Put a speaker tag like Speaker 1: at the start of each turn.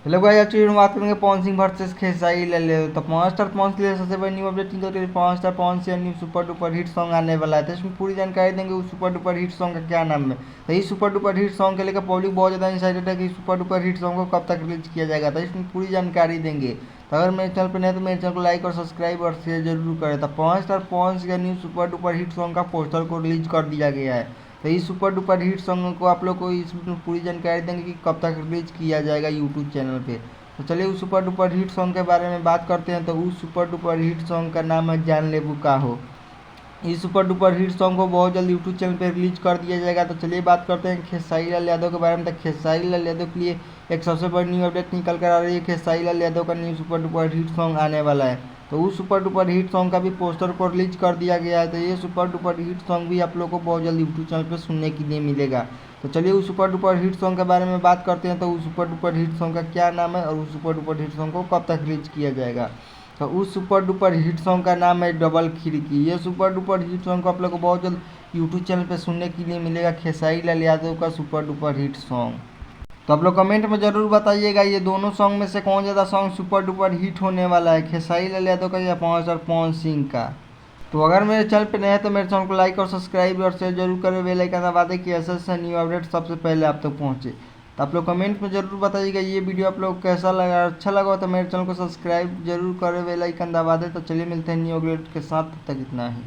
Speaker 1: Hello भाई, आज की बात करेंगे पवन सिंह वर्सेस खेसारी लाल यादव। तो 5 स्टार पवन के लिए सबसे बड़ी न्यू अपडेट निकल के 5 स्टार पवन से new super duper hit song आने वाला है। तो इसमें पूरी जानकारी देंगे उस सुपर डुपर हिट सॉन्ग का क्या नाम है। तो इस सुपर डुपर हिट सॉन्ग के लेकर पब्लिक बहुत ज़्यादा एक्साइटेड है कि सुपर डुपर हिट सॉन्ग को कब तक रिलीज किया जाएगा। तो इसमें पूरी जानकारी देंगे। तो अगर मेरे चैनल पर नहीं तो मेरे चैनल को लाइक और सब्सक्राइब और शेयर जरूर करें। तो 5 स्टार पवन का new super duper hit song का पोस्टर को रिलीज कर दिया गया है। तो इस सुपर डुपर हिट सॉन्ग को आप लोग को इसमें पूरी जानकारी देंगे कि कब तक रिलीज किया जाएगा यूट्यूब चैनल पे। तो चलिए उस सुपर डुपर हिट सॉन्ग के बारे में बात करते हैं। तो उस सुपर डुपर हिट सॉन्ग का नाम है जान ले बुका हो। इस सुपर डुपर हिट सॉन्ग को बहुत जल्द यूट्यूब चैनल पर रिलीज कर दिया जाएगा। तो चलिए बात करते हैं खेसारी लाल यादव के बारे में। तो खेसारी लाल यादव के लिए एक सबसे बड़ी न्यू अपडेट निकल कर आ रही है। खेसारी लाल यादव का new super duper hit song आने वाला है। तो उस सुपर डुपर हिट सॉन्ग का भी पोस्टर को रिलीज कर दिया गया है। तो ये सुपर डुपर हिट सॉन्ग भी आप लोग को बहुत जल्द यूट्यूब चैनल पर सुनने के लिए मिलेगा। तो चलिए उस सुपर डुपर हिट सॉन्ग के बारे में बात करते हैं। तो उस सुपर डुपर हिट सॉन्ग का क्या नाम है और उस सुपर डुपर हिट सॉन्ग को कब तक रिलीज किया जाएगा। तो उस सुपर डुपर हिट सॉन्ग का नाम है डबल खिड़की। ये सुपर डुपर हिट सॉन्ग को आप लोग को बहुत जल्द यूट्यूब चैनल पर सुनने के लिए मिलेगा। खेसारी लाल यादव का सुपर डुपर हिट सॉन्ग। तो आप लोग कमेंट में ज़रूर बताइएगा ये दोनों सॉन्ग में से कौन ज़्यादा सॉन्ग सुपर डुपर हिट होने वाला है, खेसारी लाल यादव का या पवन सिंह का। तो अगर मेरे चैनल पे नए हैं तो मेरे चैनल को लाइक और सब्सक्राइब और शेयर जरूर करें। बेल आइकन दबा दें कि ऐसे न्यू अपडेट सबसे पहले आप तक पहुँचे। तो आप लोग कमेंट में ज़रूर बताइएगा ये वीडियो आप लोग कैसा लगा। अच्छा लगा तो मेरे चैनल को सब्सक्राइब जरूर करें, बेल आइकन दबा दें। तो चलिए मिलते हैं न्यू अपडेट के साथ, तब तक इतना ही।